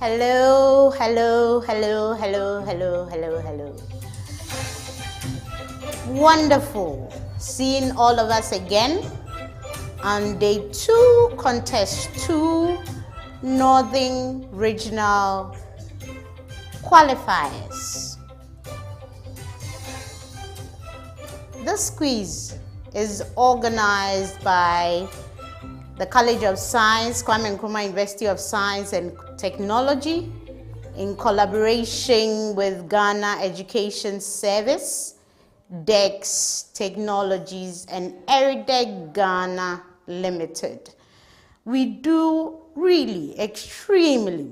Hello, hello, hello, hello, hello, hello, hello. Wonderful seeing all of us again on day 2, contest 2, Northern Regional Qualifiers. This quiz is organized by the College of Science, Kwame Nkrumah University of Science and Technology, in collaboration with Ghana Education Service, DEX Technologies, and Eridec Ghana Limited. We do really extremely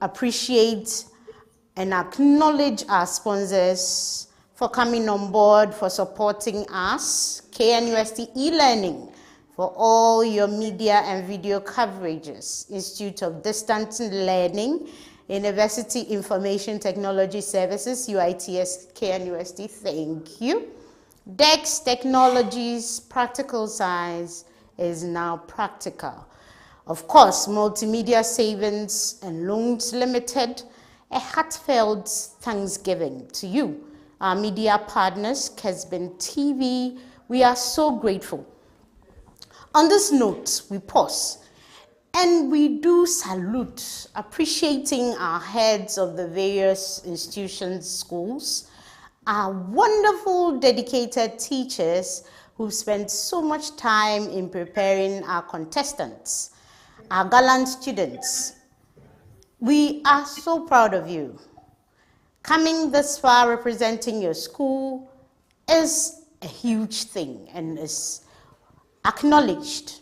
appreciate and acknowledge our sponsors for coming on board, for supporting us, KNUST e-learning, for all your media and video coverages, Institute of Distance Learning, University Information Technology Services, UITS, KNUST, thank you. DEX Technologies, Practical Science is now practical. Of course, Multimedia Savings and Loans Limited, a heartfelt thanksgiving to you. Our media partners, Kesbin TV, we are so grateful. On this note, we pause and we do salute, appreciating our heads of the various institutions, schools, our wonderful, dedicated teachers who've spent so much time in preparing our contestants, our gallant students. We are so proud of you. Coming this far representing your school is a huge thing and is acknowledged.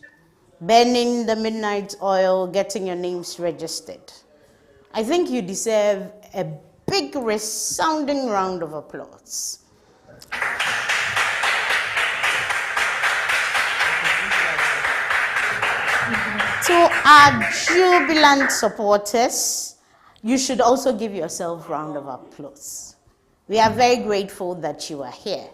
Burning the midnight oil, getting your names registered. I think you deserve a big resounding round of applause. To our jubilant supporters, you should also give yourself a round of applause. We are very grateful that you are here.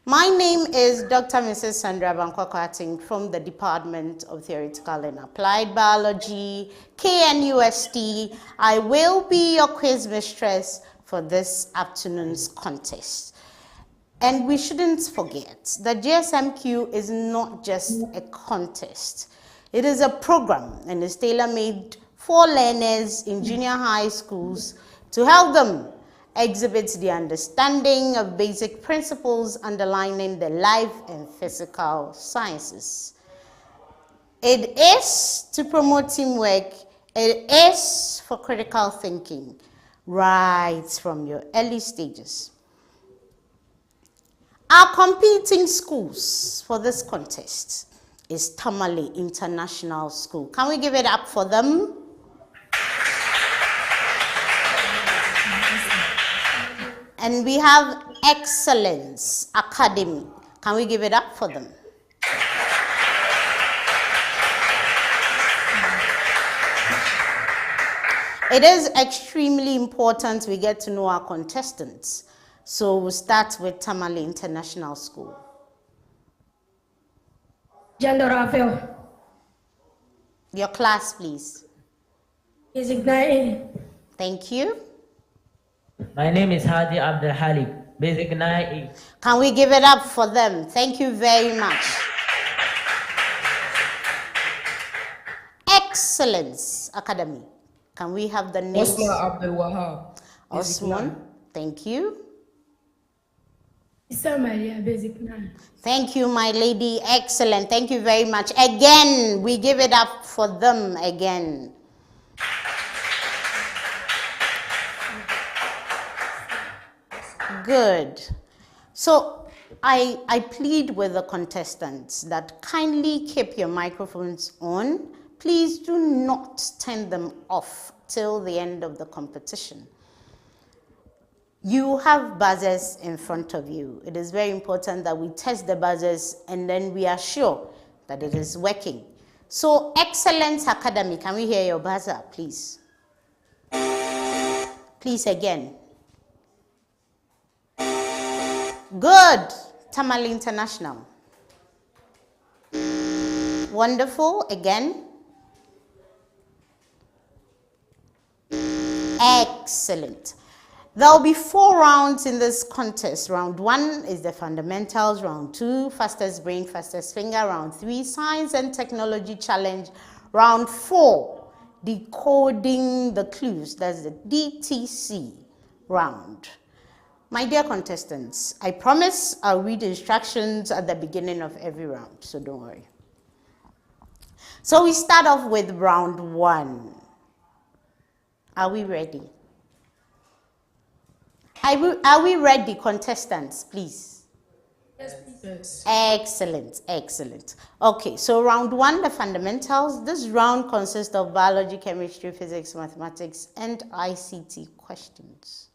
My name is Dr. Mrs. Sandra Bankwa-Kwarting from the Department of Theoretical and Applied Biology, KNUST. I will be your quiz mistress for this afternoon's contest. And we shouldn't forget that Jsmq is not just a contest. It is a program and is tailor-made for learners in junior high schools to help them exhibit the understanding of basic principles underlining the life and physical sciences. It is to promote teamwork. It is for critical thinking right from your early stages. Our competing schools for this contest is Tamale International School. Can we give it up for them? And we have Excellence Academy. Can we give it up for them? It is extremely important we get to know our contestants. So we'll start with Tamale International School. Gender Rafael. Your class, please. Basic 9A. Thank you. My name is Hadi Abdul Halib, Basic 9A. Can we give it up for them? Thank you very much. Excellence Academy. Can we have the names? Osman Abdul Wahab. Osman, thank you. Issa Maria, Basic 9. Thank you, my lady. Excellent. Thank you very much. Again, we give it up for them again. Good. So I plead with the contestants that kindly keep your microphones on. Please do not turn them off till the end of the competition. You have buzzers in front of you. It is very important that we test the buzzers and then we are sure that it is working. So, Excellence Academy, can we hear your buzzer, please? Please again. Good. Tamale International. Wonderful. Again. Excellent. There will be 4 rounds in this contest. Round 1 is the fundamentals. Round 2, fastest brain, fastest finger. Round 3, science and technology challenge. Round 4, decoding the clues. That's the DTC round. My dear contestants, I promise I'll read instructions at the beginning of every round, so don't worry. So we start off with round 1. Are we ready? Are we ready, contestants, please? Yes, please. Excellent, excellent. Okay, so round 1, the fundamentals. This round consists of biology, chemistry, physics, mathematics, and ICT questions.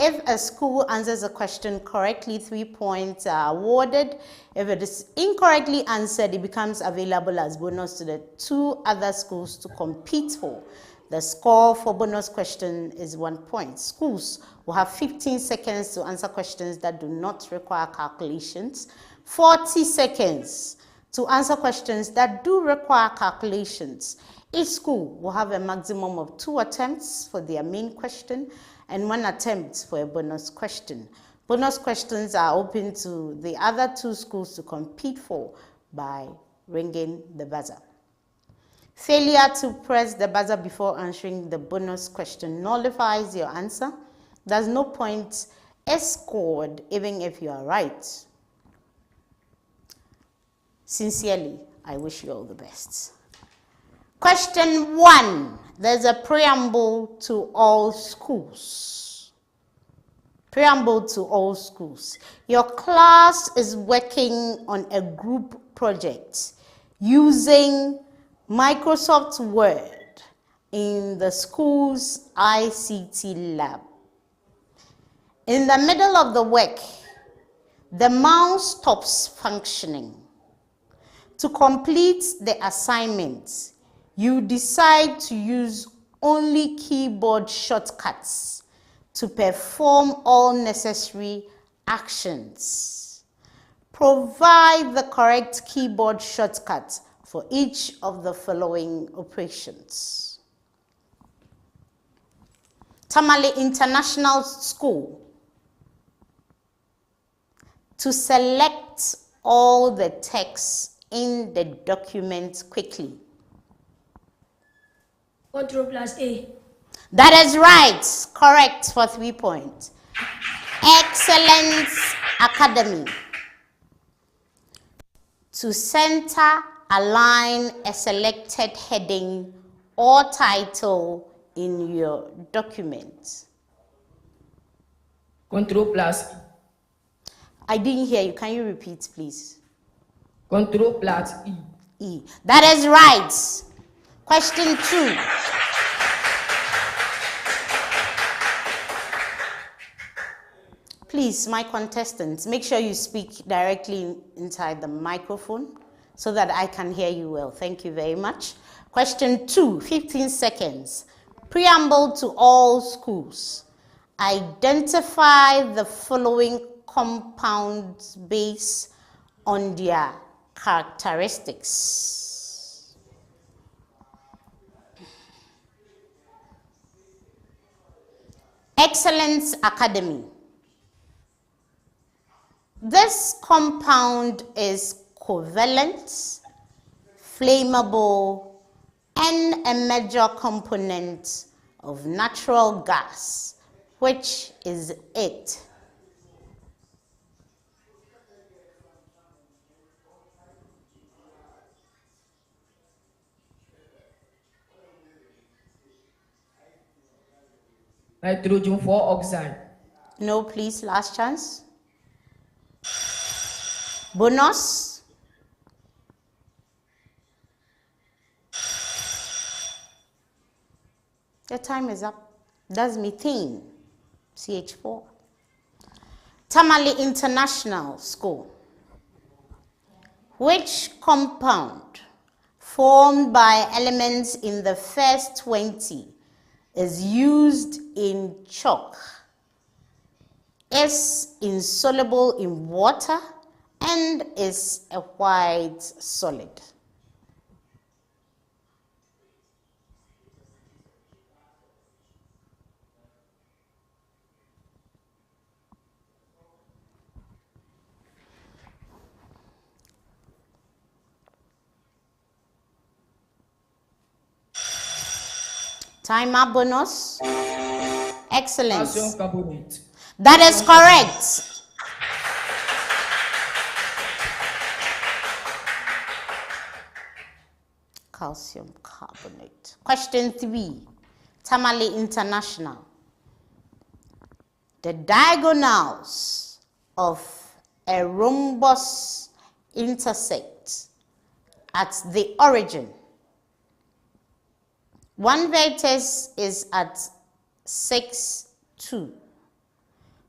If a school answers a question correctly, 3 points are awarded. If it is incorrectly answered, it becomes available as bonus to the 2 other schools to compete for. The score for bonus question is 1 point. Schools will have 15 seconds to answer questions that do not require calculations, 40 seconds to answer questions that do require calculations. Each school will have a maximum of 2 attempts for their main question and 1 attempt for a bonus question. Bonus questions are open to the other 2 schools to compete for by ringing the buzzer. Failure to press the buzzer before answering the bonus question nullifies your answer. There's no point is scored even if you are right. Sincerely, I wish you all the best. Question 1. There's a preamble to all schools. Preamble to all schools. Your class is working on a group project using Microsoft Word in the school's ICT lab. In the middle of the work, the mouse stops functioning. To complete the assignment, you decide to use only keyboard shortcuts to perform all necessary actions. Provide the correct keyboard shortcut for each of the following operations. Tamale International School. To select all the text in the document quickly. Ctrl+A. That is right. Correct for 3 points. Excellence Academy. To center, align a selected heading or title in your document. Ctrl+E. I didn't hear you. Can you repeat, please? Ctrl+E. E. That is right. Question 2. Please, my contestants, make sure you speak directly inside the microphone so that I can hear you well. Thank you very much. Question 2, 15 seconds. Preamble to all schools. Identify the following compounds based on their characteristics. Excellence Academy. This compound is covalent, flammable, and a major component of natural gas. Which is it? Nitrogen 4 oxide. No, please, last chance. Bonus. Your time is up. That's methane, CH4. Tamale International School. Which compound formed by elements in the first 20 is used in chalk, is insoluble in water, and is a white solid? Time up bonus. Excellent. Calcium carbonate. That is correct. Calcium carbonate. Question 3. Tamale International. The diagonals of a rhombus intersect at the origin. One vertex is at 6, 2.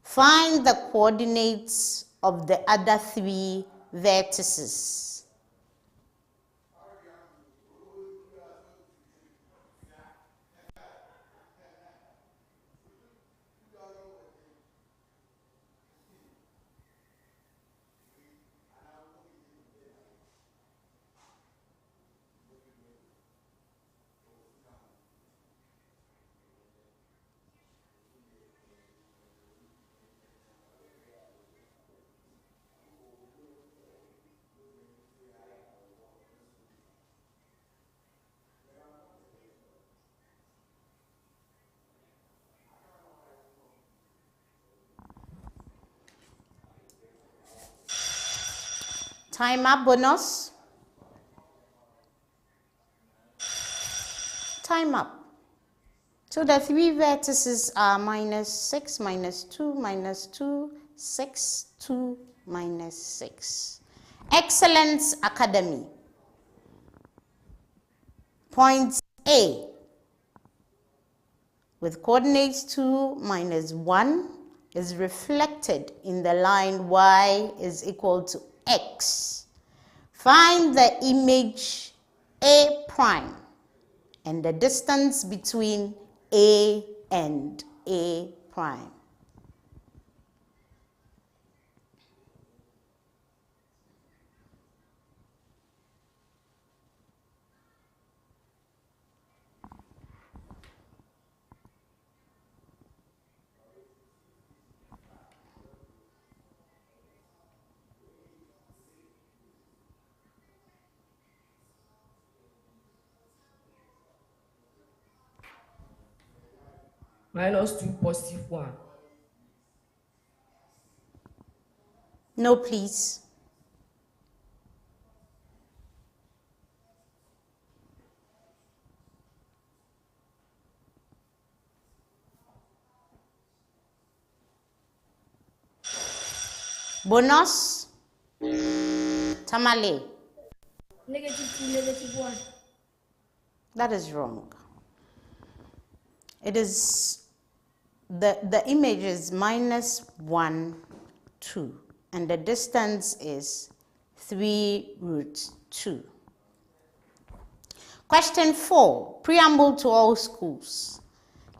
Find the coordinates of the other 3 vertices. Time up bonus. Time up. So the 3 vertices are -6, -2, -2, 6, 2, -6. Excellence Academy. Point A. With coordinates 2, -1 is reflected in the line y is equal to x. Find the image A prime and the distance between A and A prime. -2, +1. No, please. Bonus. Tamale. -2, -1. That is wrong. It is the image is -1, 2, and the distance is 3√2. Question 4. Preamble to all schools.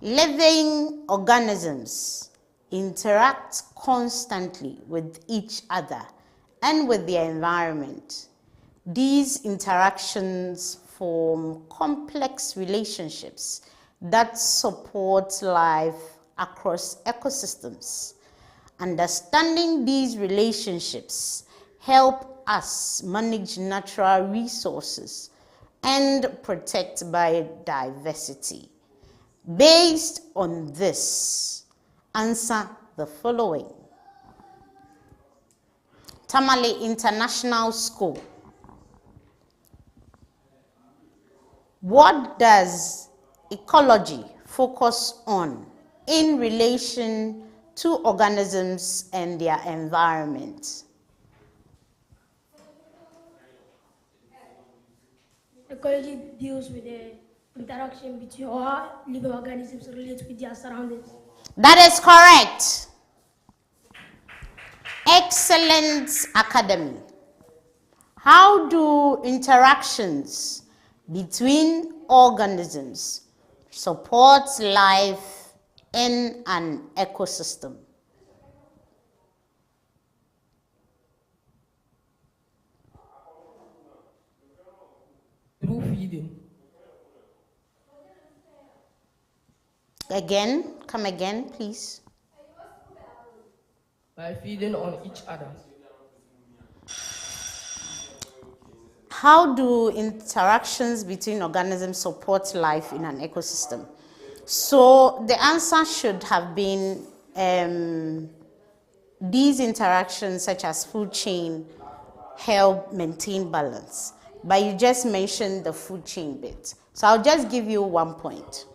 Living organisms interact constantly with each other and with their environment. These interactions form complex relationships that support life across ecosystems. Understanding these relationships help us manage natural resources and protect biodiversity. Based on this, answer the following. Tamale International School. What does ecology focus on in relation to organisms and their environment? Ecology deals with the interaction between all living organisms related with their surroundings. That is correct. Excellence Academy. How do interactions between organisms support life in an ecosystem? Through feeding. Again, come again, please. By feeding on each other. How do interactions between organisms support life in an ecosystem? So the answer should have been these interactions such as food chain help maintain balance. But you just mentioned the food chain bit. So I'll just give you 1 point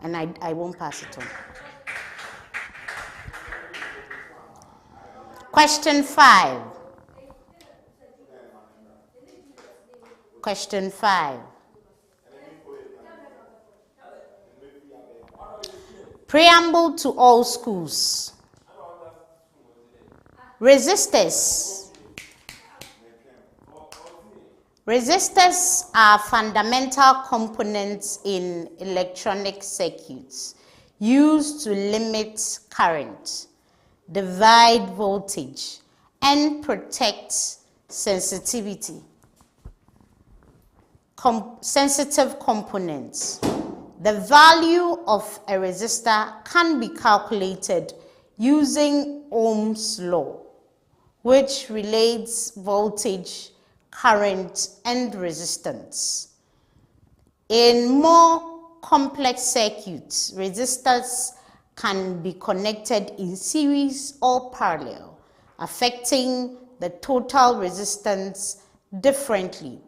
and I won't pass it on. Question 5. Question 5. Preamble to all schools. Resistors. Resistors are fundamental components in electronic circuits used to limit current, divide voltage, and protect sensitivity. Sensitive components. The value of a resistor can be calculated using Ohm's law, which relates voltage, current, and resistance. In more complex circuits, resistors can be connected in series or parallel, affecting the total resistance differently.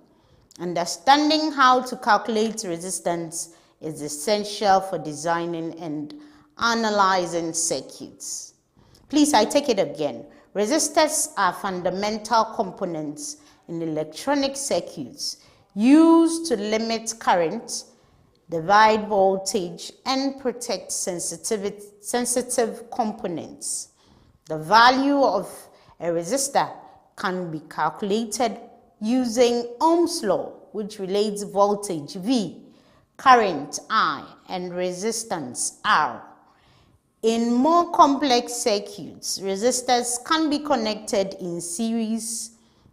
Understanding how to calculate resistance is essential for designing and analyzing circuits. Please, I take it again. Resistors are fundamental components in electronic circuits used to limit current, divide voltage, and protect sensitive components. The value of a resistor can be calculated using Ohm's law, which relates voltage V, current I, and resistance R. In more complex circuits, resistors can be connected in series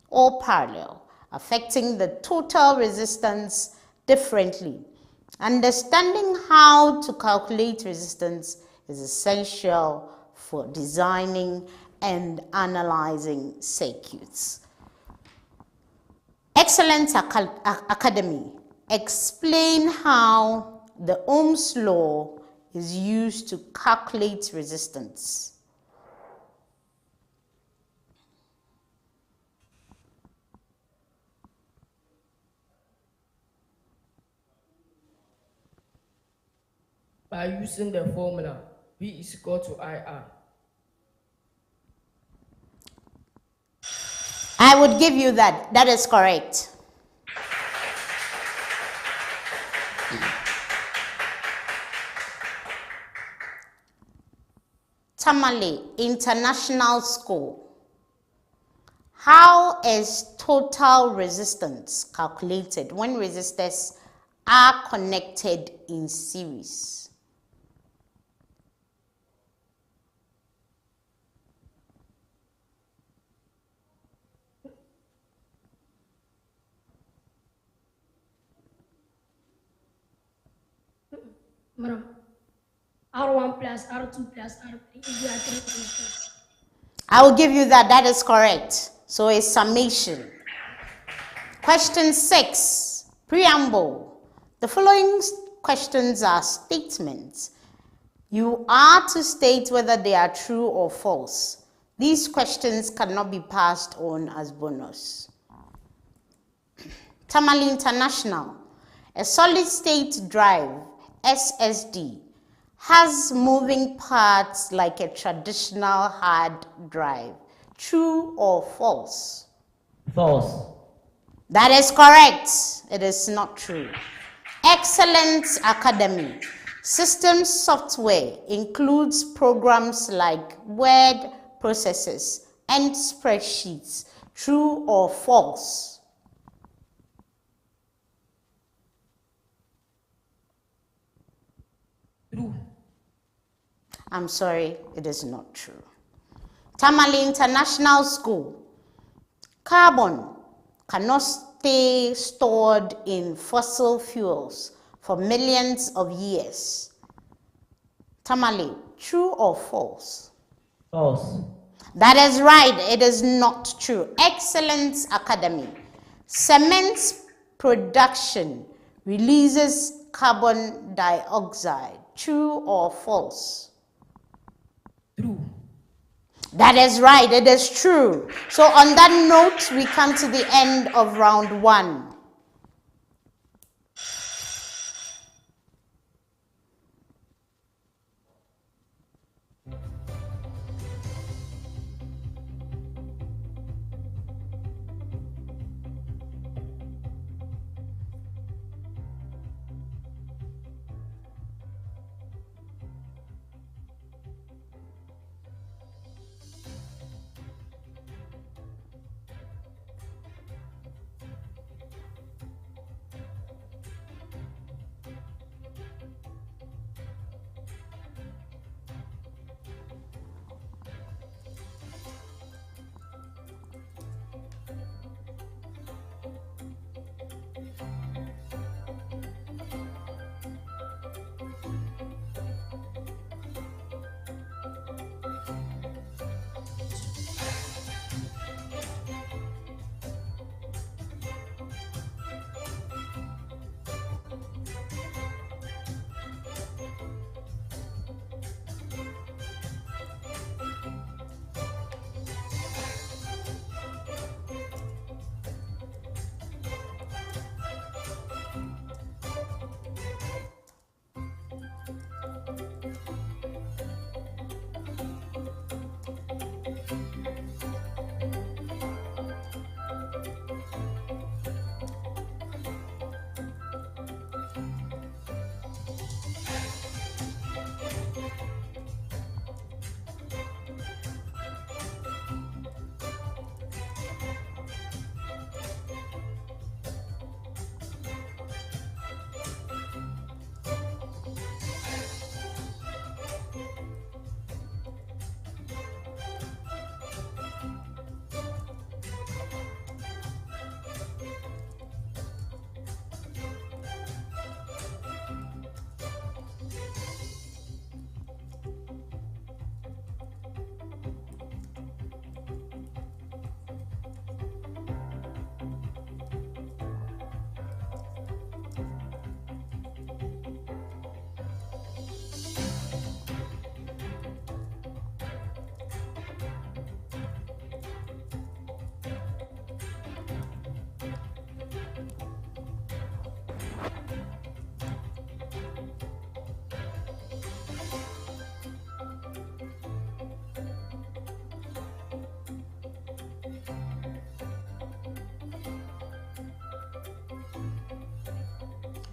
or parallel, affecting the total resistance differently. Understanding how to calculate resistance is essential for designing and analyzing circuits. Excellence Academy. Explain how the Ohm's law is used to calculate resistance. By using the formula V is equal to IR. I would give you that. That is correct. Tamale International School. How is total resistance calculated when resistors are connected in series? Madam, R1 plus R2 plus R3 is the R3 resistors. I will give you that. That is correct. So it's summation. Question 6. Preamble. The following questions are statements. You are to state whether they are true or false. These questions cannot be passed on as bonus. Tamale International. A solid-state drive, SSD, has moving parts like a traditional hard drive. True or false? False. That is correct. It is not true. Excellent Academy. System software includes programs like word processors and spreadsheets. True or false? True. I'm sorry, it is not true. Tamale International School. Carbon cannot stay stored in fossil fuels for millions of years. Tamale, true or false? False. That is right, it is not true. Excellent Academy. Cement production releases carbon dioxide. True or false? True. That is right, it is true. So on that note, we come to the end of round 1.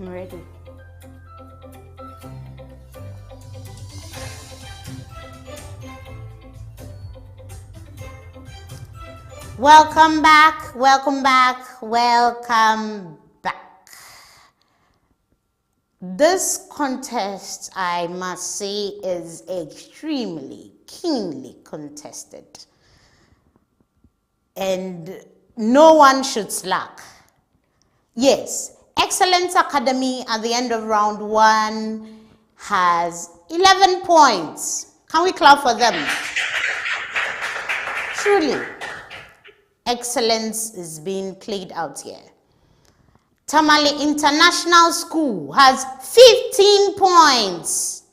I'm ready. Welcome back, welcome back, welcome back. This contest, I must say, is extremely keenly contested. And no one should slack. Yes, Excellence Academy at the end of round 1 has 11 points. Can we clap for them? Truly, excellence is being played out here. Tamale International School has 15 points.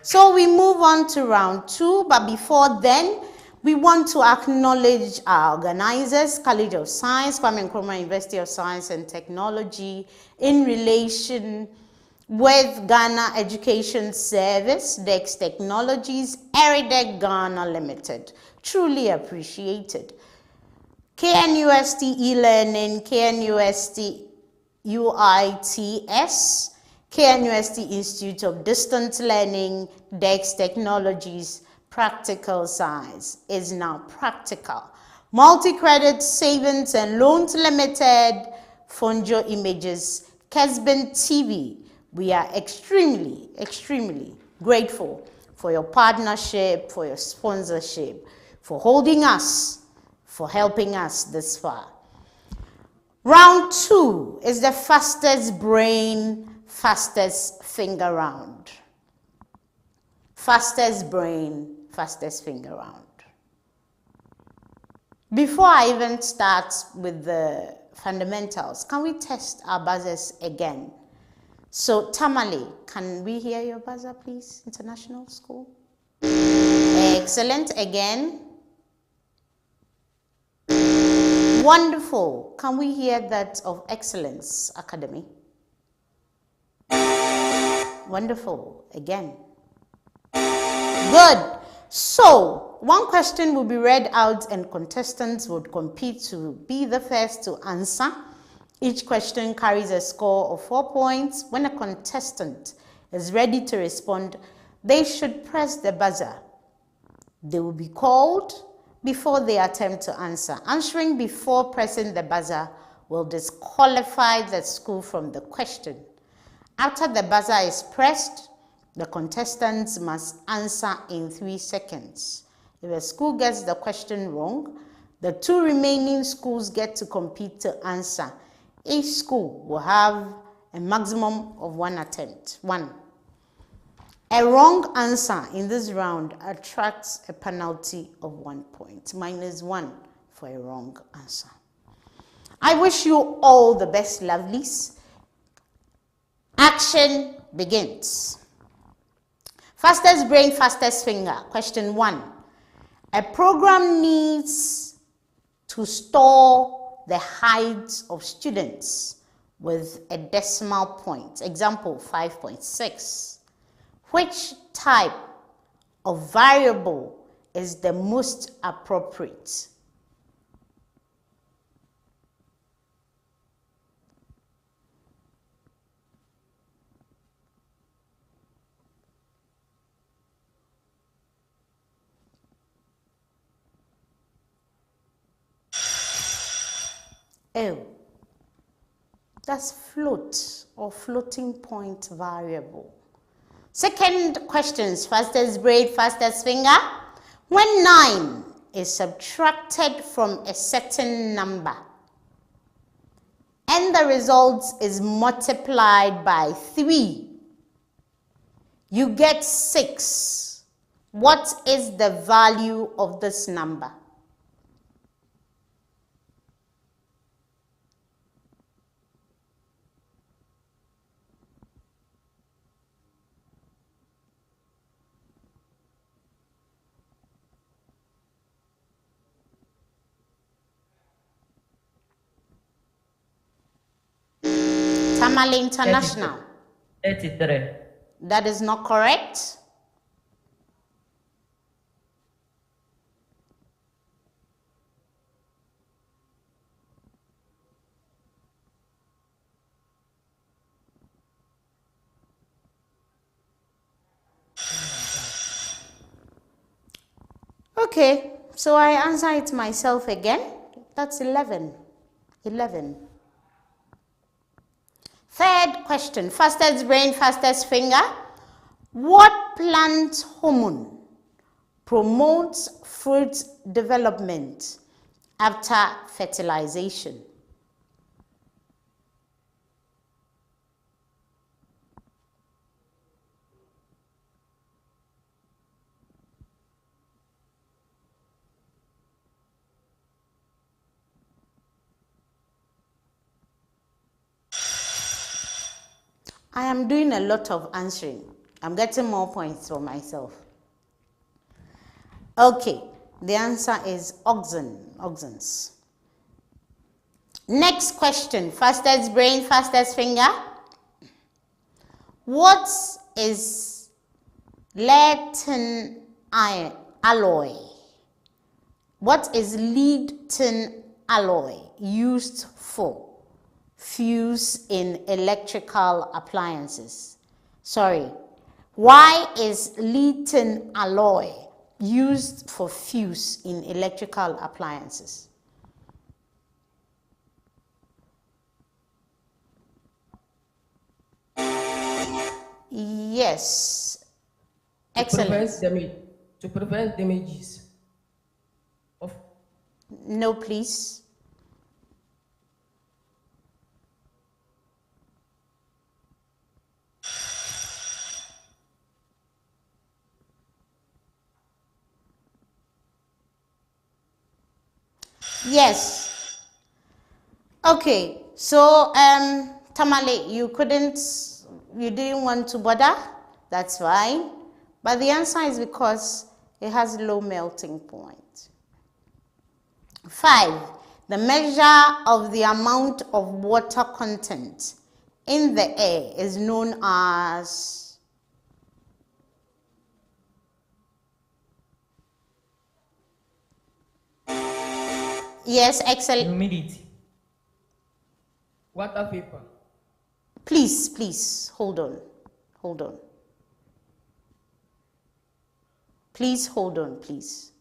So we move on to round 2, but before then, we want to acknowledge our organizers, College of Science, Kwame Nkrumah University of Science and Technology, in relation with Ghana Education Service, DEX Technologies, Eridec Ghana Limited. Truly appreciated. KNUST e-learning, KNUST UITS, KNUST Institute of Distance Learning, DEX Technologies, Practical Science is now practical. Multi-Credit Savings and Loans Limited, Fonjo Images, Kesben TV. We are extremely, extremely grateful for your partnership, for your sponsorship, for holding us, for helping us this far. Round 2 is the fastest brain, fastest finger round. Fastest brain, fastest finger round. Before I even start with the fundamentals. Can we test our buzzers again? So, Tamale, can we hear your buzzer, please? International School. Excellent. Again. Wonderful. Can we hear that of Excellence Academy? Wonderful. Again. Good. So, one question will be read out and contestants would compete to be the first to answer. Each question carries a score of 4 points. When a contestant is ready to respond, they should press the buzzer. They will be called before they attempt to answer. Answering before pressing the buzzer will disqualify the school from the question. After the buzzer is pressed, the contestants must answer in 3 seconds. If a school gets the question wrong, the 2 remaining schools get to compete to answer. Each school will have a maximum of 1 attempt. 1. A wrong answer in this round attracts a penalty of 1 point, -1 for a wrong answer. I wish you all the best, lovelies. Action begins. Fastest brain, fastest finger. Question 1. A program needs to store the height of students with a decimal point. Example 5.6. Which type of variable is the most appropriate? Oh, that's float or floating point variable. Second question, fastest brain, fastest finger. When 9 is subtracted from a certain number and the result is multiplied by 3, you get 6. What is the value of this number? Tamale International. 83. That is not correct. Okay, so I answer it myself again. That's 11. 11. Third question, fastest brain, fastest finger. What plant hormone promotes fruit development after fertilization? I am doing a lot of answering. I'm getting more points for myself. Okay, the answer is auxins. Next question, fastest brain, fastest finger. What is lead tin alloy? What is lead tin alloy used for? Fuse in electrical appliances. Sorry. Why is lead tin alloy used for fuse in electrical appliances? Yes. Excellent. To prevent damages of. No, please. Yes. Okay, so Tamale, you didn't want to bother. That's fine. But the answer is because it has low melting point. 5. The measure of the amount of water content in the air is known as... Yes, excellent. Humidity. Water vapor. Please, hold on. Please hold on, please.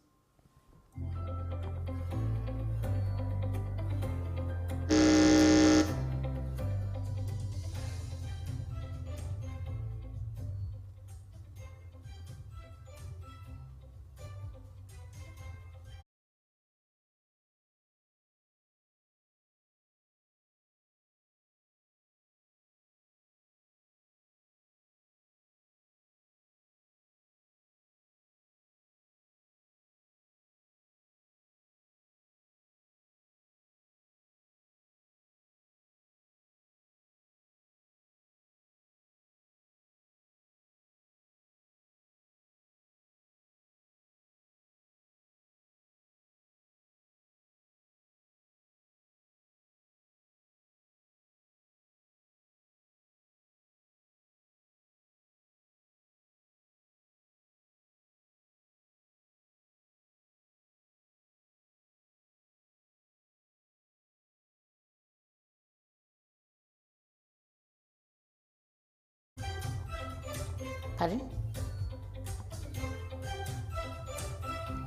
Pardon?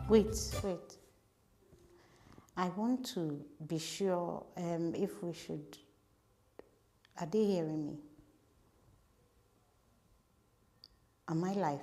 Wait. I want to be sure if we should... Are they hearing me? Am I live?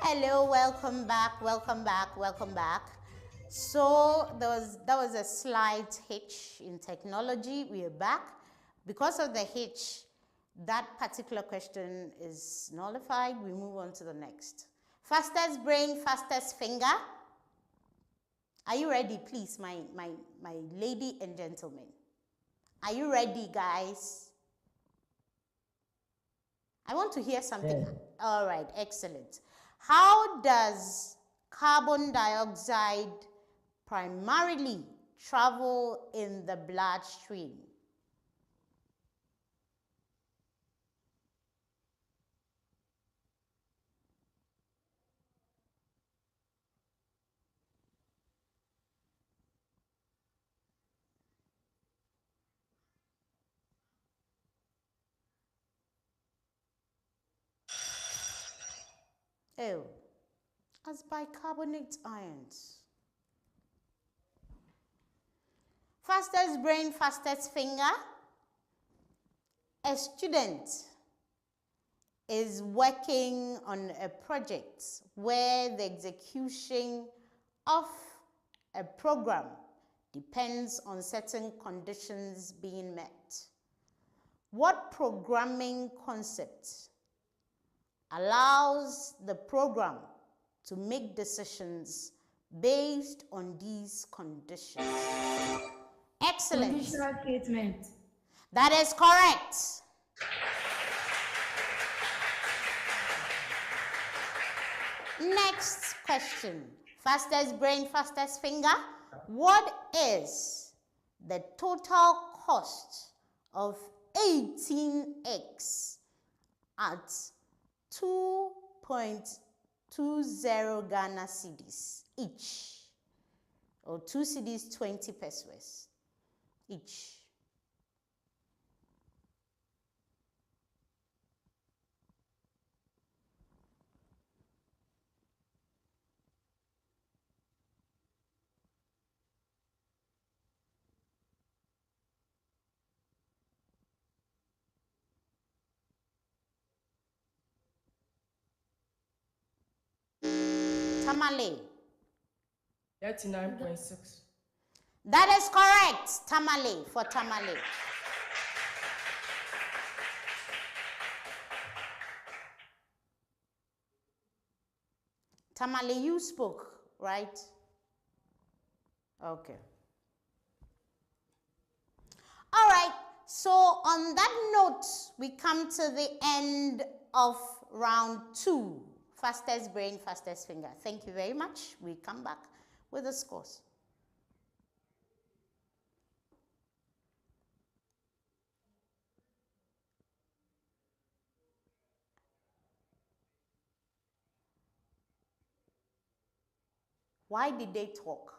Hello, welcome back. So that was a slight hitch in technology. We are back. Because of the hitch, that particular question is nullified. We move on to the next. Fastest brain, fastest finger. Are you ready, please, my lady and gentlemen? Are you ready, guys? I want to hear something. Yes. All right, excellent. How does carbon dioxide primarily travel in the bloodstream? Oh, as bicarbonate ions. Fastest brain, fastest finger. A student is working on a project where the execution of a program depends on certain conditions being met. What programming concept allows the program to make decisions based on these conditions? Excellent. Conditional statement. That is correct. Next question. Fastest brain, fastest finger. What is the total cost of 18x at 2.20 Ghana cedis each? Or 2 cedis, 20 pesos each. Tamale. 39.6. That is correct. Tamale, for tamale. Tamale, you spoke, right? Okay. All right. So on that note, we come to the end of round 2. Fastest brain, fastest finger. Thank you very much. We come back with the scores. Why did they talk?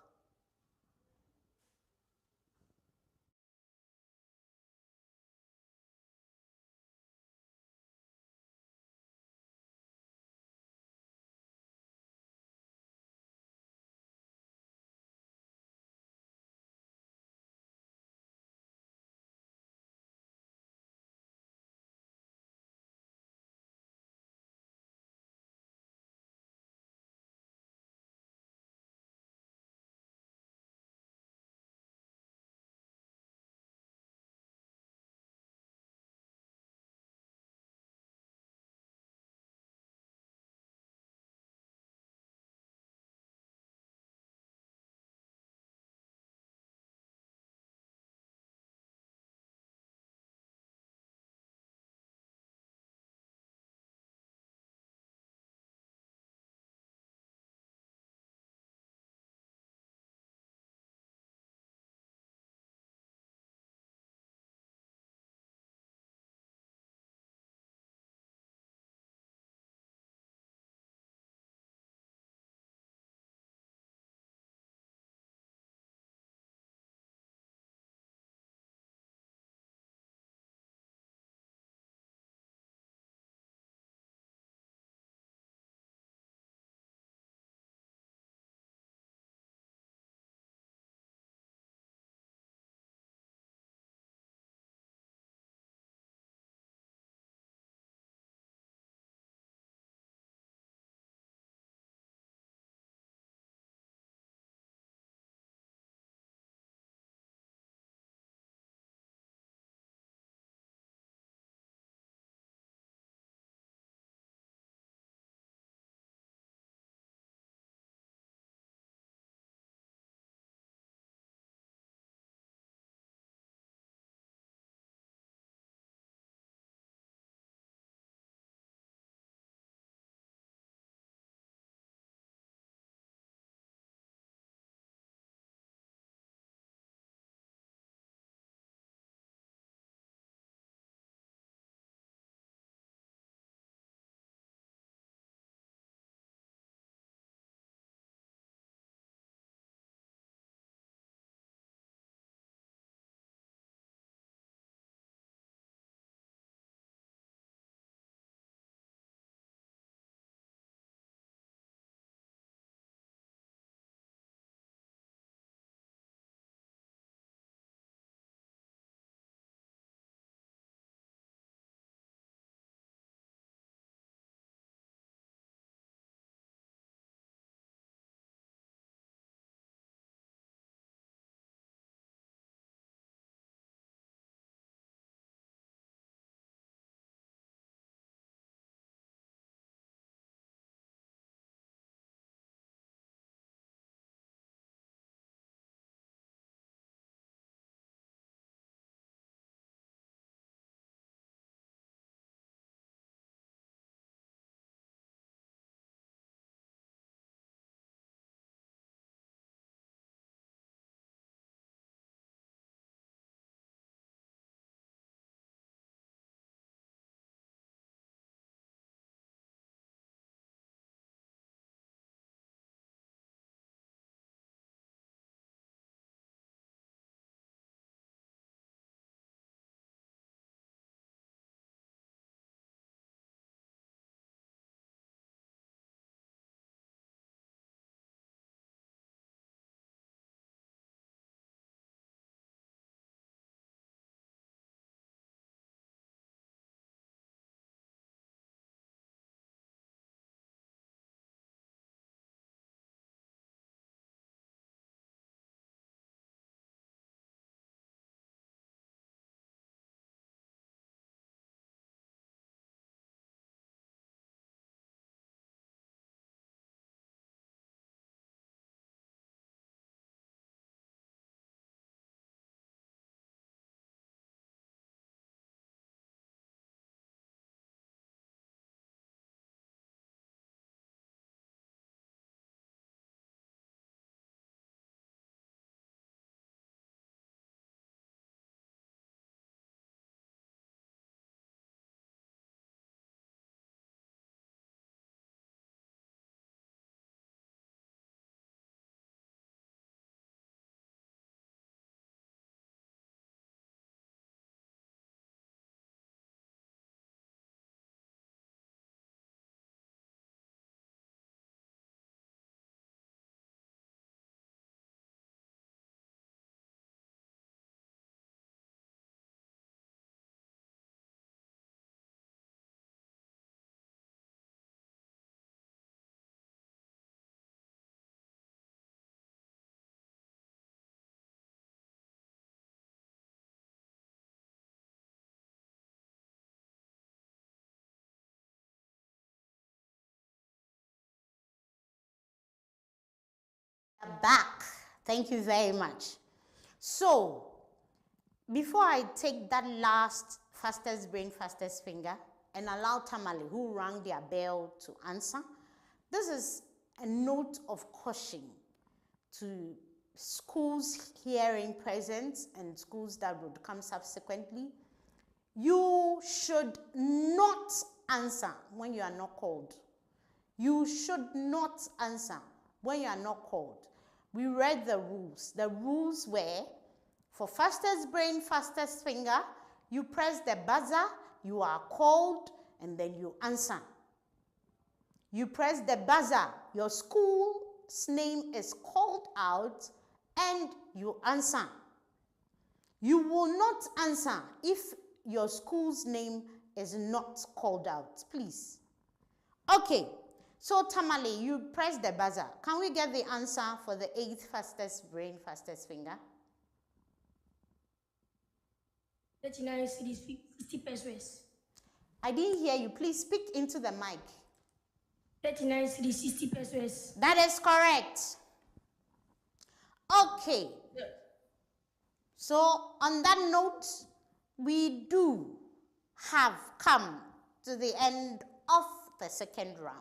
Back. Thank you very much. So, before I take that last fastest brain, fastest finger and allow Tamale, who rang their bell, to answer, this is a note of caution to schools hearing present and schools that would come subsequently. You should not answer when you are not called. You should not answer when you are not called. We read the rules. The rules were, for fastest brain, fastest finger, you press the buzzer, you are called, and then you answer. You press the buzzer, your school's name is called out, and you answer. You will not answer if your school's name is not called out, please. Okay, so Tamale, you press the buzzer. Can we get the answer for the 8th fastest brain, fastest finger? 39 cities, 60 pesos. I didn't hear you. Please speak into the mic. 39 cities, 60 pesos. That is correct. Okay. So on that note, we do have come to the end of the second round.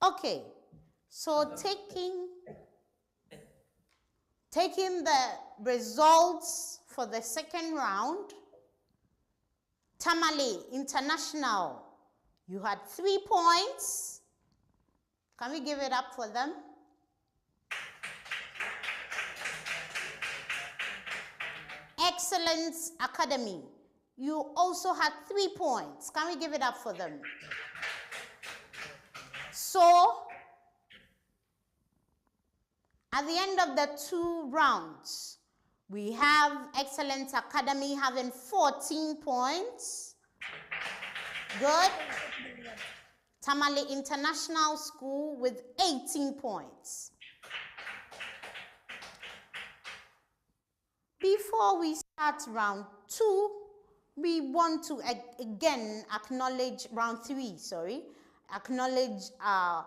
Okay. So taking the results for the second round, Tamale International, you had 3 points. Can we give it up for them? Excellence Academy, you also had 3 points. Can we give it up for them? So, at the end of the 2 rounds, we have Excellence Academy having 14 points. Good. Tamale International School with 18 points. Before we start round 2, we want to again acknowledge round 3, acknowledge our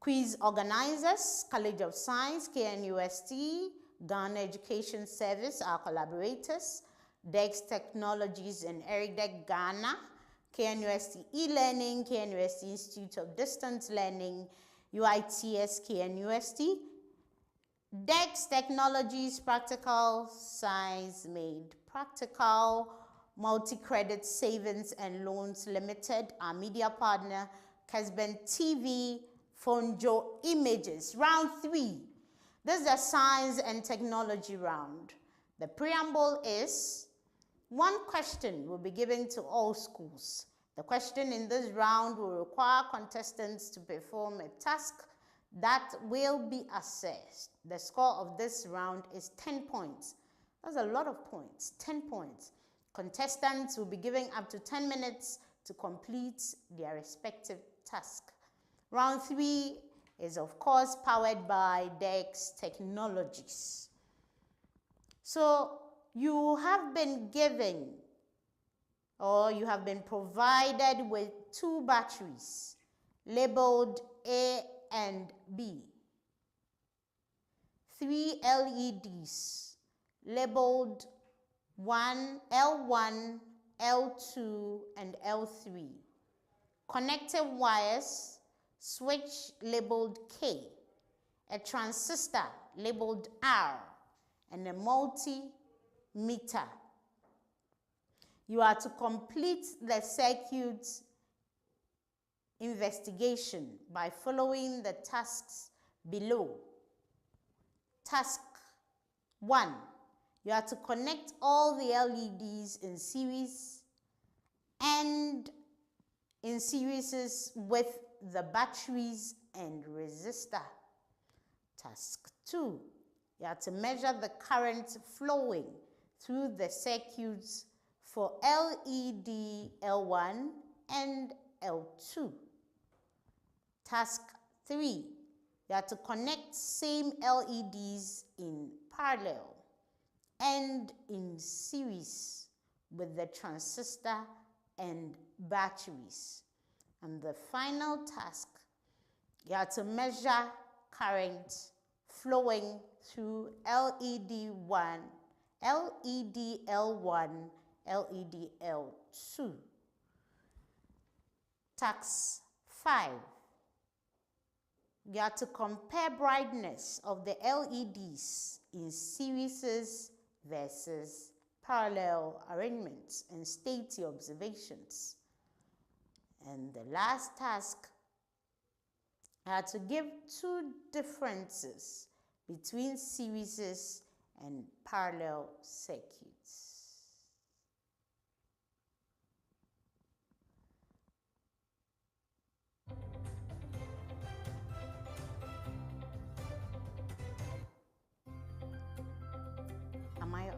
quiz organizers, College of Science, KNUST, Ghana Education Service, our collaborators, DEX Technologies and ERIDEC Ghana, KNUST e-learning, KNUST Institute of Distance Learning, UITS KNUST, DEX Technologies Practical Science Made Practical, Multi-Credit Savings and Loans Limited, our media partner, Kesben TV, Fonjo Images. Round 3. This is the Science and Technology round. The preamble is, 1 question will be given to all schools. The question in this round will require contestants to perform a task that will be assessed. The score of this round is 10 points. That's a lot of points, 10 points. Contestants will be given up to 10 minutes to complete their respective task. Round 3 is of course powered by DEX Technologies. So you have been given or you have been provided with 2 batteries labeled A and B. 3 LEDs labeled L1, L2, and L3. Connective wires, switch labeled K, a transistor labeled R, and a multimeter. You are to complete the circuit investigation by following the tasks below. Task 1. You are to connect all the LEDs in series and in series with the batteries and resistor. Task 2. You are to measure the current flowing through the circuits for LED L1 and L2. Task 3. You are to connect same LEDs in parallel and in series with the transistor and batteries. And the final task You have to measure current flowing through LED1, LED L1, LED L2. Task 5. You have to compare brightness of the LEDs in series versus parallel arrangements and state your observations. And the last task, you have to give two differences between series and parallel circuits. Am I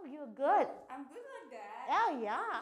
Oh, you're good. I'm good like that. Oh, yeah.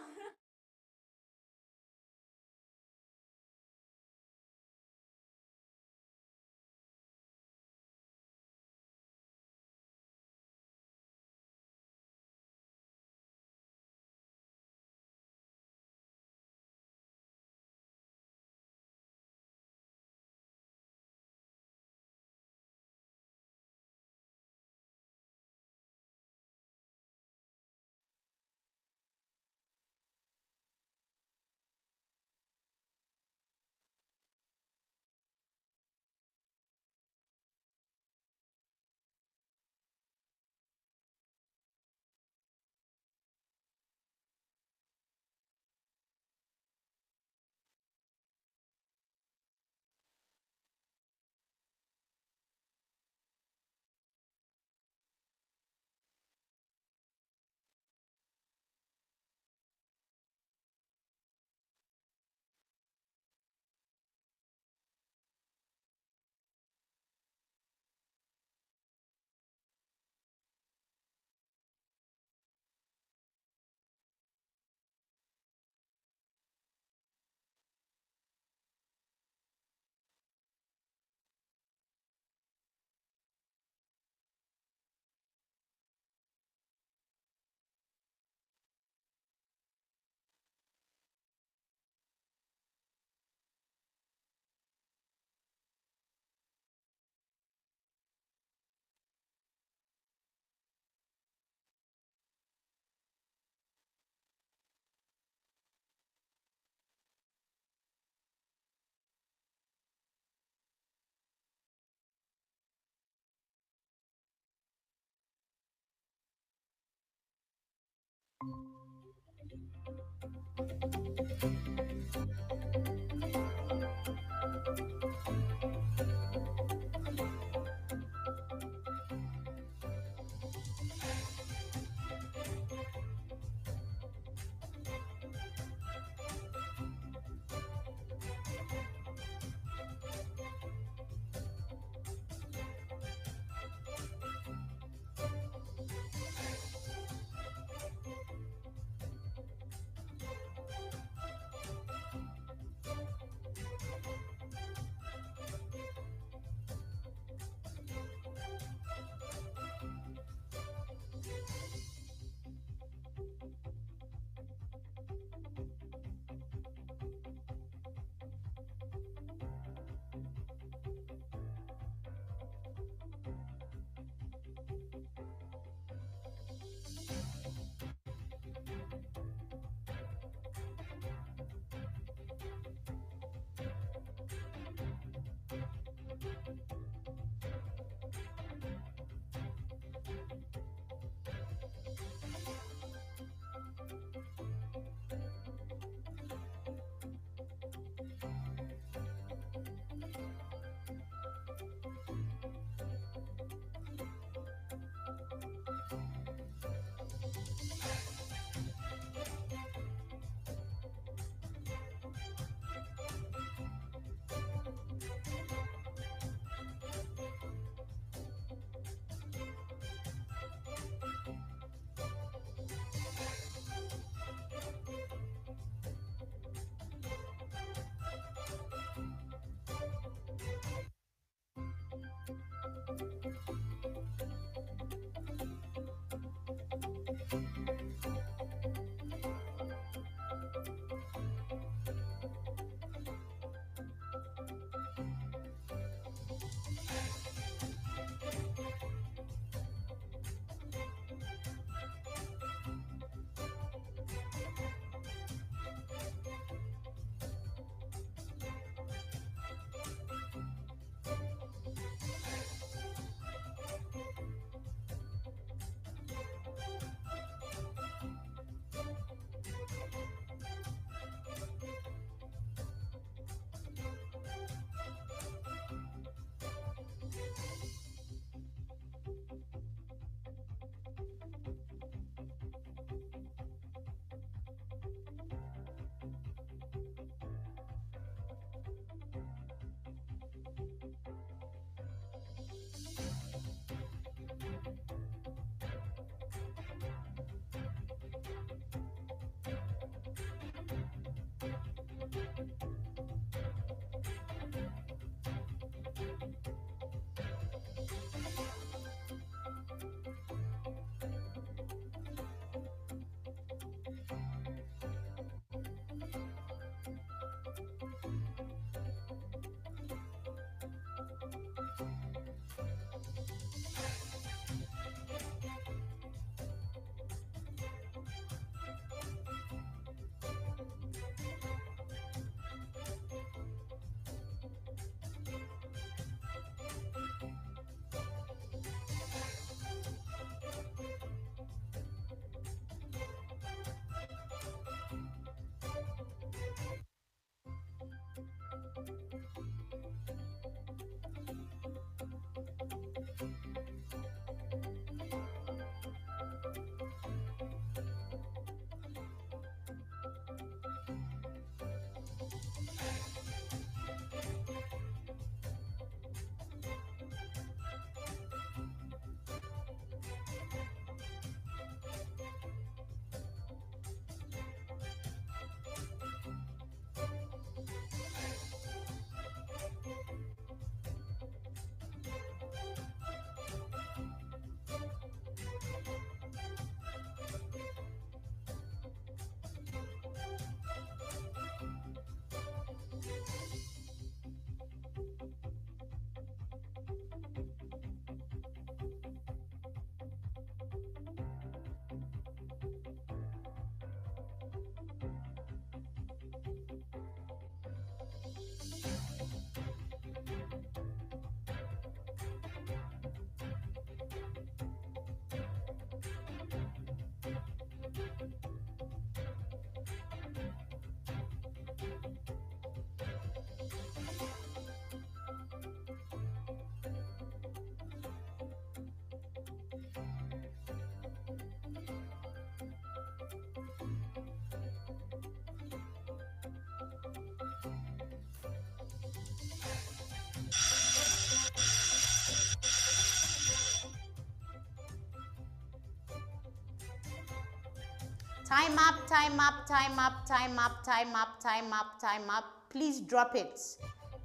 Time up, time up, time up, time up, time up, time up, time up. Please drop it.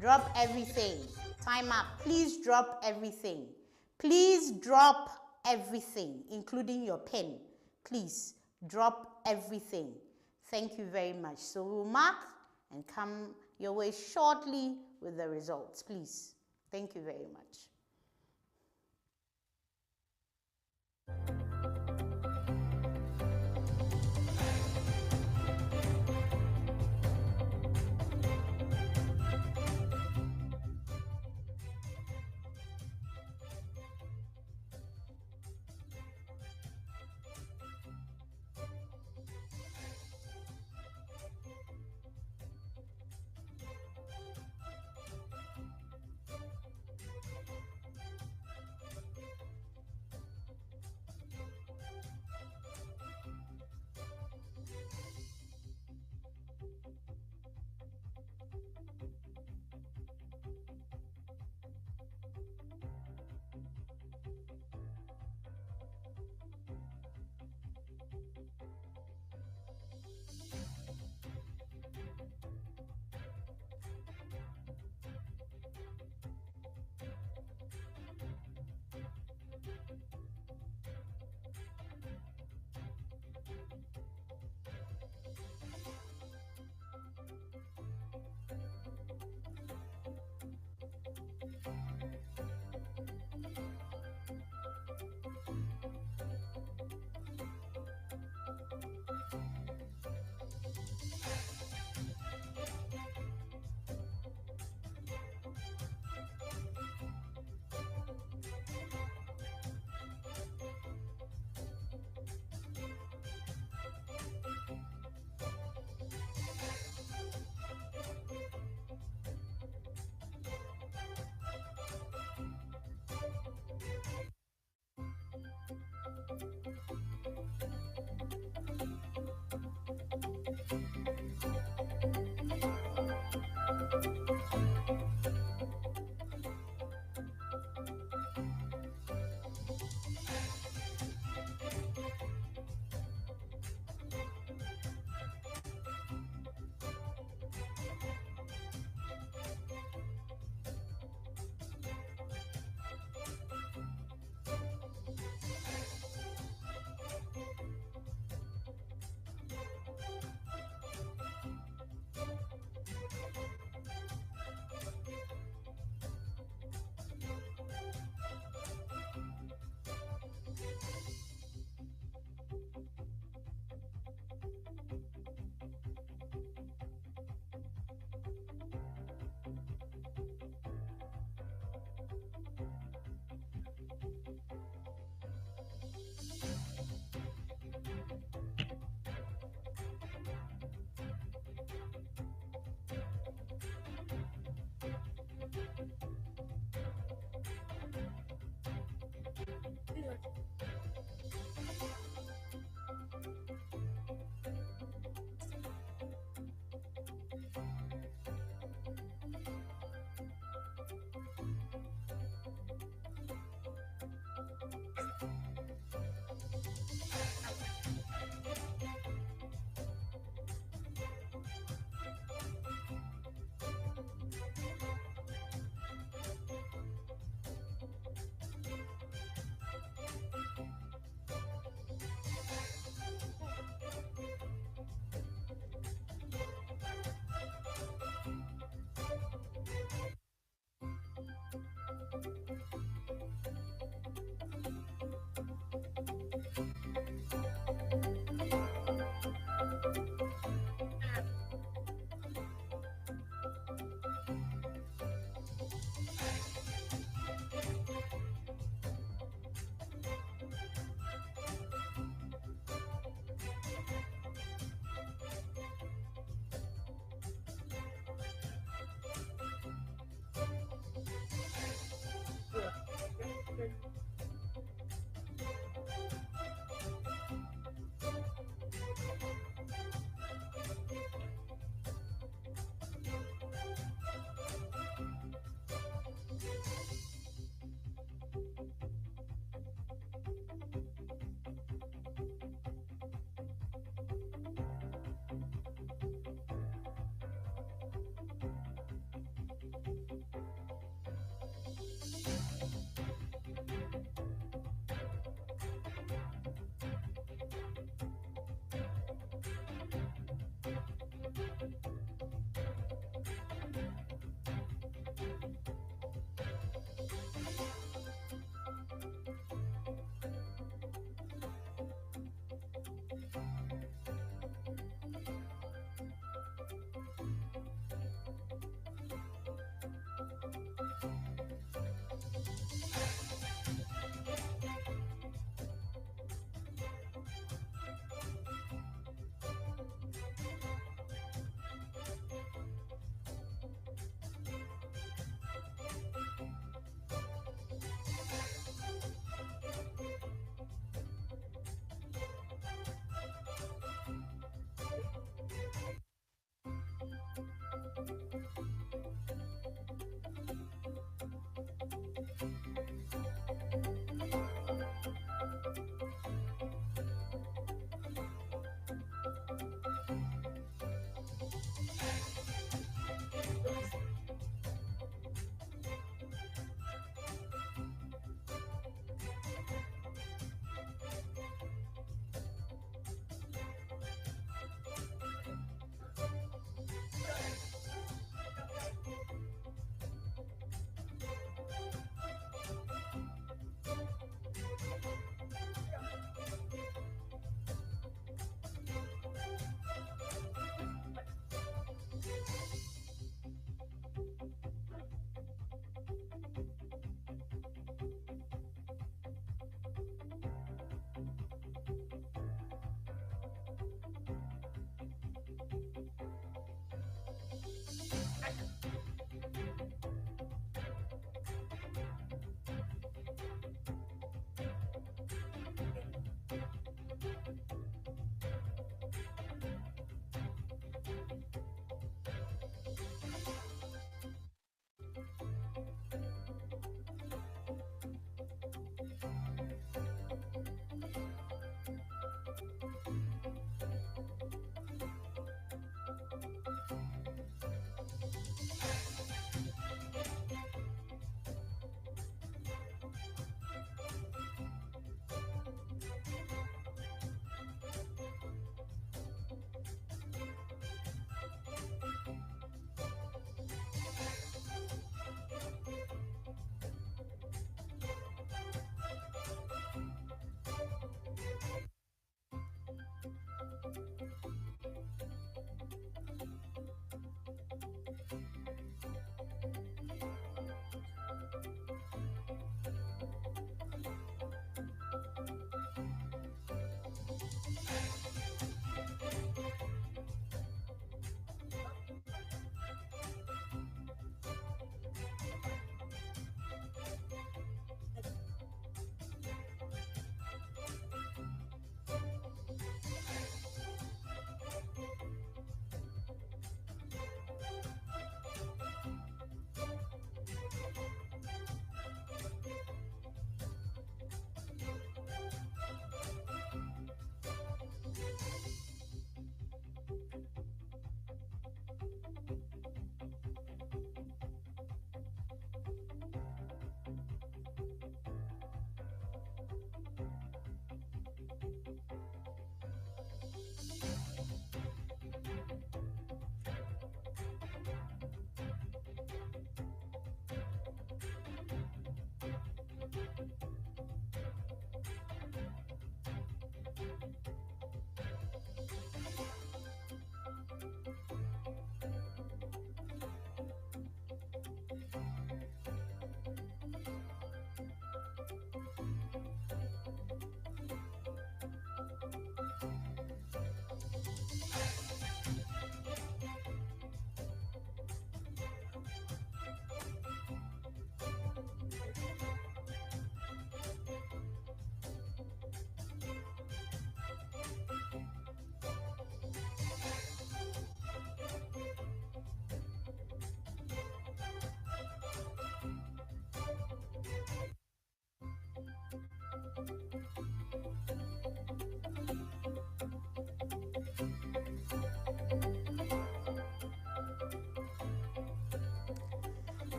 Drop everything. Time up. Please drop everything. Please drop everything, including your pen. Please drop everything. Thank you very much. So we'll mark and come your way shortly with the results, please. Thank you very much.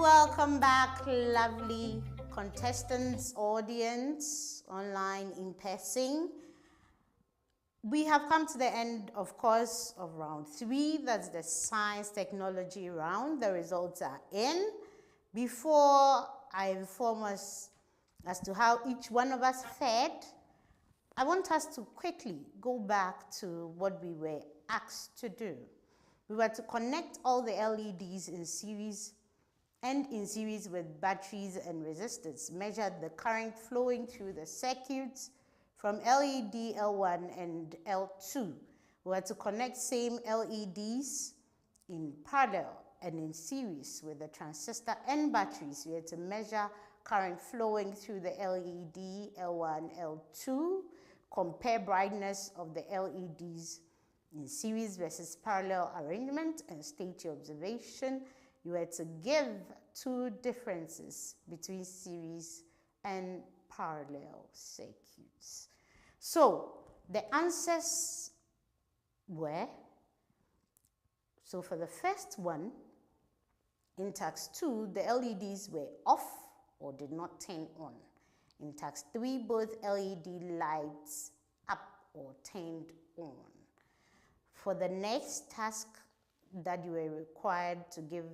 Welcome back, lovely contestants, audience, online, in person. We have come to the end, of course, of round 3. That's the science technology round. The results are in. Before I inform us as to how each one of us fared, I want us to quickly go back to what we were asked to do. We were to connect all the LEDs in series and in series with batteries and resistors, measure the current flowing through the circuits from LED L1 and L2. We were to connect same LEDs in parallel and in series with the transistor and batteries. We had to measure current flowing through the LED L1, L2, compare brightness of the LEDs in series versus parallel arrangement, and state your observation. You had to give 2 differences between series and parallel circuits. So the answers were, so for the first one, in task 2, the LEDs were off or did not turn on. In task 3, both LED lights up or turned on. For the next task that you were required to give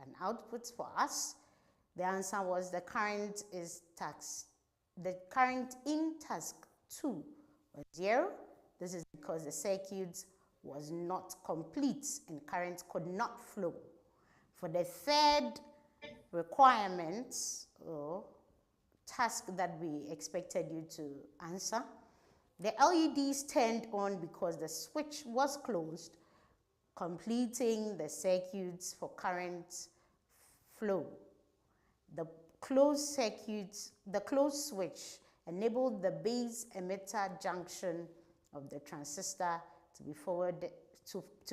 an output for us, the answer was the current in task 2 was 0. This is because the circuit was not complete and current could not flow. For the third requirement or task that we expected you to answer, the LEDs turned on because the switch was closed, completing the circuits for current flow. The closed switch enabled the base emitter junction of the transistor to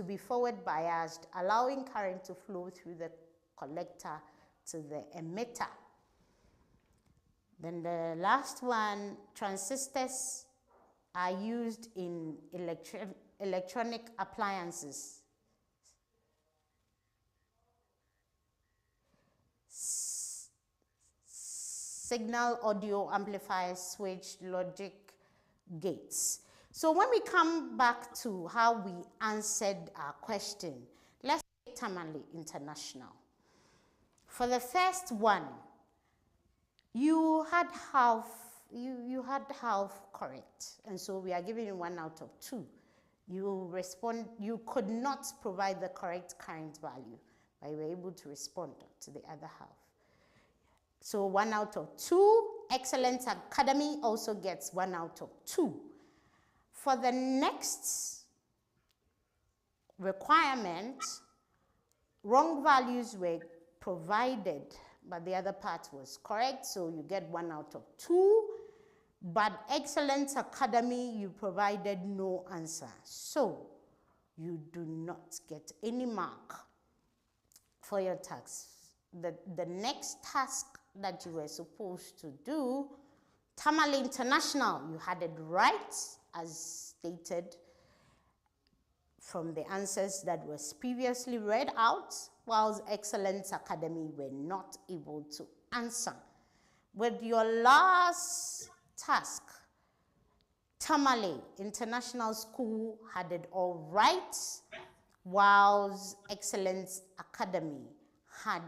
be forward biased, allowing current to flow through the collector to the emitter. Then the last one, transistors are used in electronic appliances. Signal, audio, amplifiers, switch, logic, gates. So when we come back to how we answered our question, let's take Tamale International. For the first one, you had half correct, and so we are giving you 1 out of 2. You could not provide the correct current value, but you were able to respond to the other half. So 1 out of 2. Excellence Academy also gets 1 out of 2. For the next requirement, wrong values were provided, but the other part was correct, so you get 1 out of 2. But Excellence Academy, you provided no answer, so you do not get any mark for your task. The next task that you were supposed to do, Tamale International, you had it right as stated from the answers that was previously read out, whilst Excellence Academy were not able to answer. With your last task, Tamale International School had it all right, whilst Excellence Academy had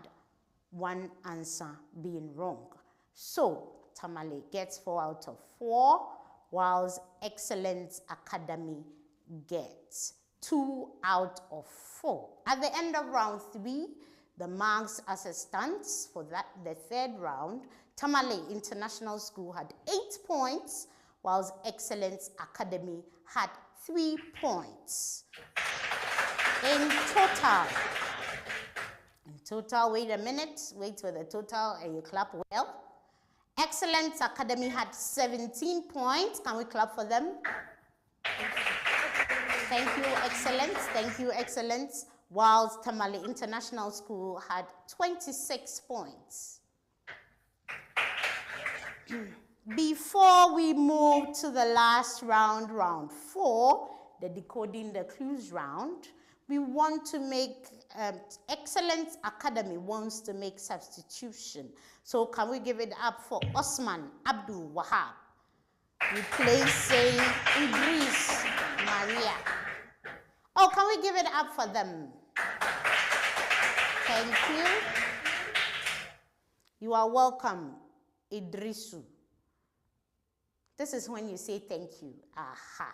1 answer being wrong. So Tamale gets 4 out of 4, whilst Excellence Academy gets 2 out of 4. At the end of round 3, the marks as it stands for the third round, Tamale International School had 8 points, whilst Excellence Academy had 3 points. In total, wait a minute, wait for the total and you clap well. Excellence Academy had 17 points. Can we clap for them? Thank you, Excellence. Thank you, Excellence. Whilst Tamale International School had 26 points. Before we move to the last round, round 4, the decoding the clues round, We want to make, Excellence Academy wants to make substitution. So can we give it up for Osman Abdul Wahab, replacing Idris Maria? Oh, can we give it up for them? Thank you. You are welcome, Idrisu. This is when you say thank you. Aha.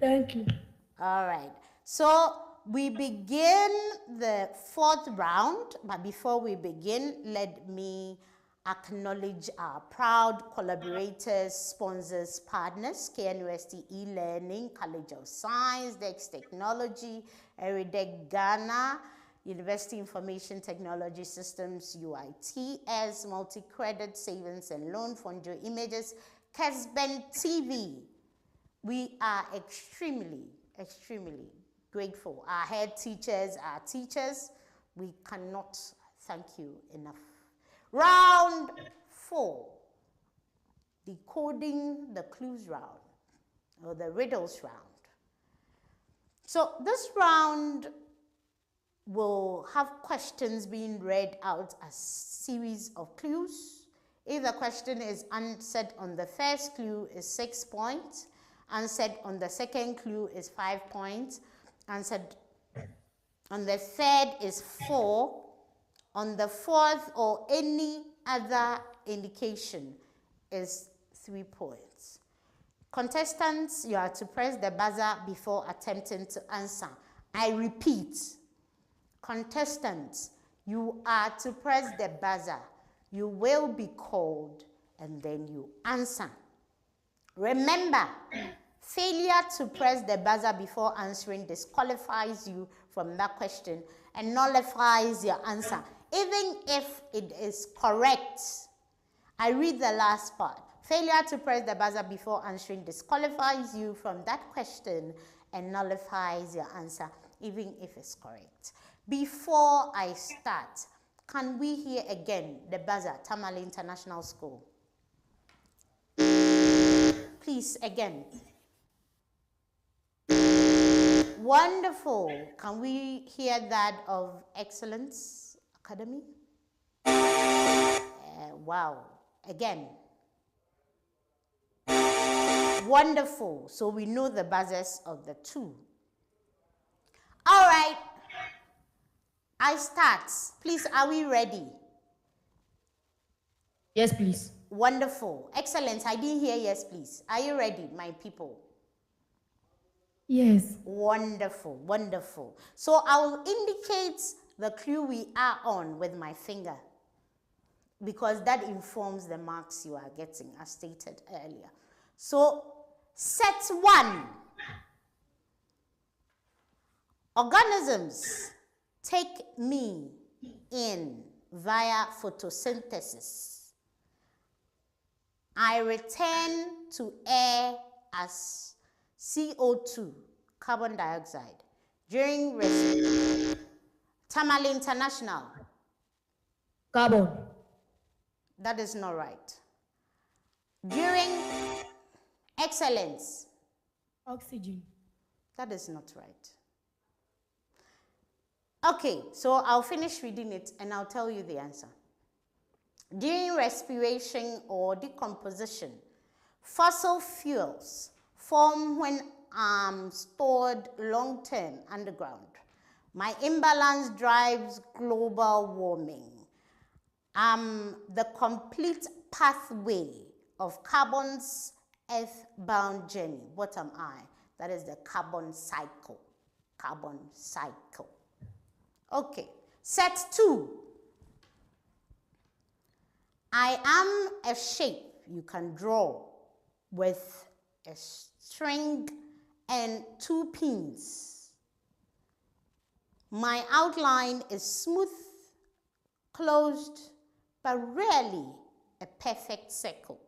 Thank you. All right. So we begin the fourth round, but before we begin, let me acknowledge our proud collaborators, sponsors, partners, KNUST e-learning, College of Science, DEX Technology, Eridec Ghana, University Information Technology Systems, UITS, Multi-Credit Savings and Loan, Fonjo Images, Kesben TV. We are extremely grateful. Our head teachers, our teachers, we cannot thank you enough. Round 4, decoding the clues round, or the riddles round. So this round will have questions being read out as series of clues. If the question is answered on the first clue is 6 points, answered on the second clue is 5 points, answered on the third is 4, on the fourth or any other indication is 3 points. Contestants, you are to press the buzzer before attempting to answer. I repeat, contestants, you are to press the buzzer. You will be called and then you answer. Remember, failure to press the buzzer before answering disqualifies you from that question and nullifies your answer, even if it is correct. I read the last part. Failure to press the buzzer before answering disqualifies you from that question and nullifies your answer, even if it's correct. Before I start, can we hear again the buzzer, Tamale International School? Please, again. Wonderful. Can we hear that of Excellence Academy? Wow. Again. Wonderful. So we know the buzzers of the two. All right. I start. Please, are we ready? Yes, please. Wonderful. Excellent. I didn't hear yes, please. Are you ready, my people? Yes. Wonderful, wonderful. So I will indicate the clue we are on with my finger because that informs the marks you are getting, as stated earlier. So, set 1. Organisms take me in via photosynthesis. I return to air as CO2, carbon dioxide, during respiration. Tamale International. Carbon. That is not right. During Excellence. Oxygen. That is not right. Okay, so I'll finish reading it and I'll tell you the answer. During respiration or decomposition, fossil fuels form when stored long-term underground. My imbalance drives global warming. The complete pathway of carbon's earthbound journey. What am I? That is the carbon cycle. Carbon cycle. Okay. Set 2. I am a shape you can draw with a string and 2 pins. My outline is smooth, closed, but rarely a perfect circle.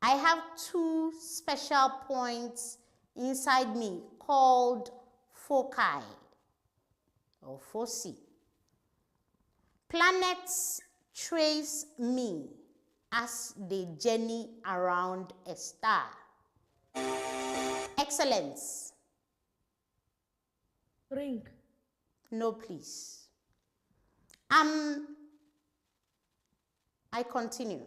I have 2 special points inside me called foci or foci. Planets trace me as they journey around a star. Excellence. Ring. No, please. I continue.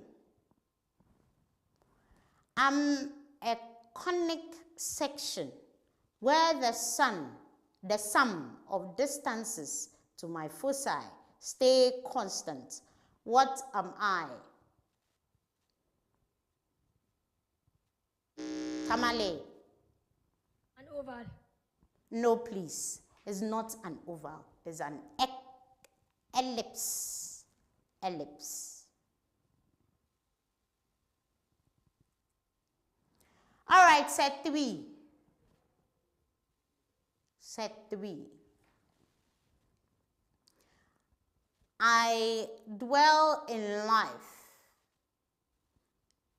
A conic section where the sum of distances to my foci stay constant. What am I? Tamale. An oval. No, please. It's not an oval. It's an ellipse. Ellipse. All right, set 3. Set 3. I dwell in life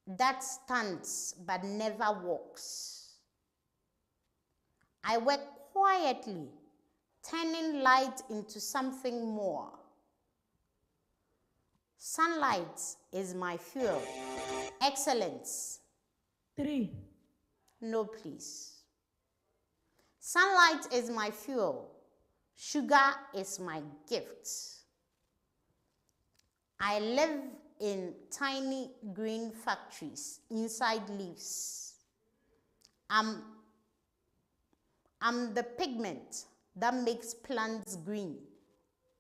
that stands but never walks. I work quietly, turning light into something more. Sunlight is my fuel. Excellence. 3. No, please. Sunlight is my fuel. Sugar is my gift. I live in tiny green factories inside leaves. I'm the pigment that makes plants green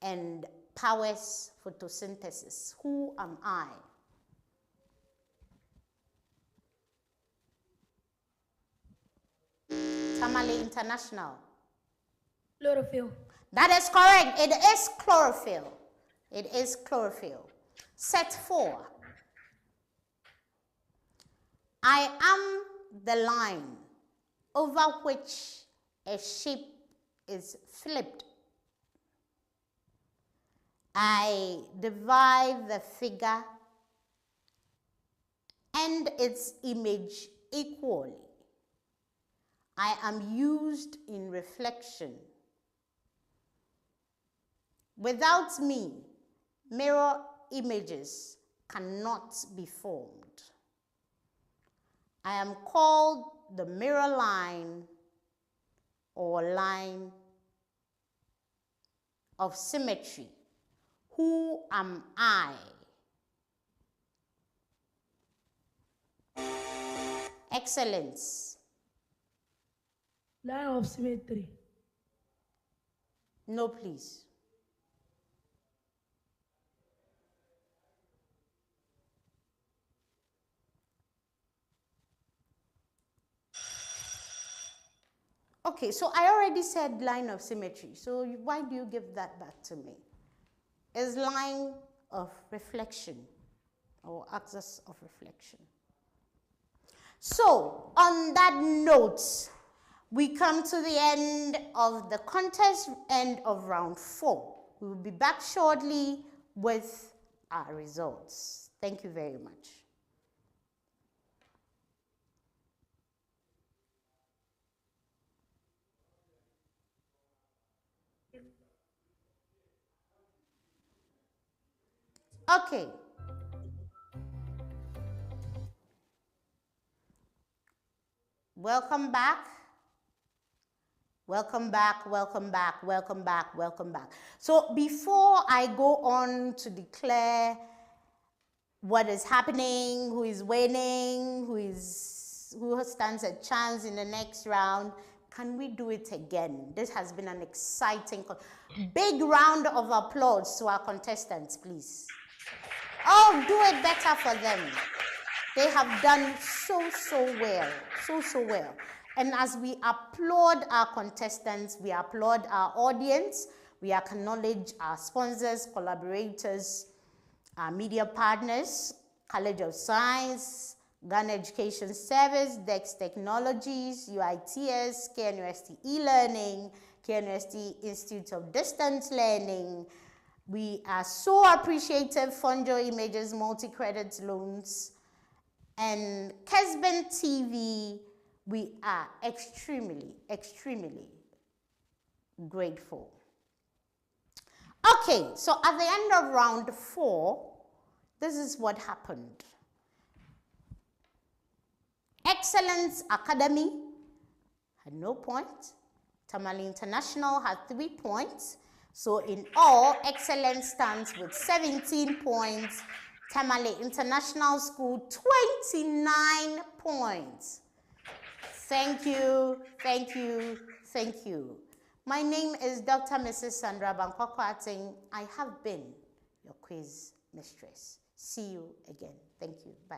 and powers photosynthesis. Who am I? Tamale International. Chlorophyll. That is correct. It is chlorophyll. It is chlorophyll. Set 4. I am the line over which a ship is flipped. I divide the figure and its image equally. I am used in reflection. Without me, mirror images cannot be formed. I am called the mirror line or line of symmetry. Who am I? Excellence. Line of symmetry. No, please. Okay, so I already said line of symmetry. So why do you give that back to me? It's line of reflection or axis of reflection. So on that note, we come to the end of the contest, end of round 4. We will be back shortly with our results. Thank you very much. Okay. Welcome back. Welcome back, welcome back, welcome back, welcome back. So before I go on to declare what is happening, who is winning, who stands a chance in the next round, can we do it again? This has been an exciting, big round of applause to our contestants, please. Oh, do it better for them. They have done so well, so well. And as we applaud our contestants, we applaud our audience, we acknowledge our sponsors, collaborators, our media partners, College of Science, Ghana Education Service, DEX Technologies, UITS, KNUST eLearning, KNUST Institute of Distance Learning. We are so appreciative, Fonjo Images Multi-Credit Loans, and Kesben TV. We are extremely grateful. Okay, so at the end of round 4, this is what happened. Excellence Academy had no point. Tamale International had 3 points. So in all, Excellence stands with 17 points. Tamale International School, 29 points. Thank you, thank you, thank you. My name is Dr. Mrs. Sandra Bankwakwateng. I have been your quiz mistress. See you again. Thank you. Bye.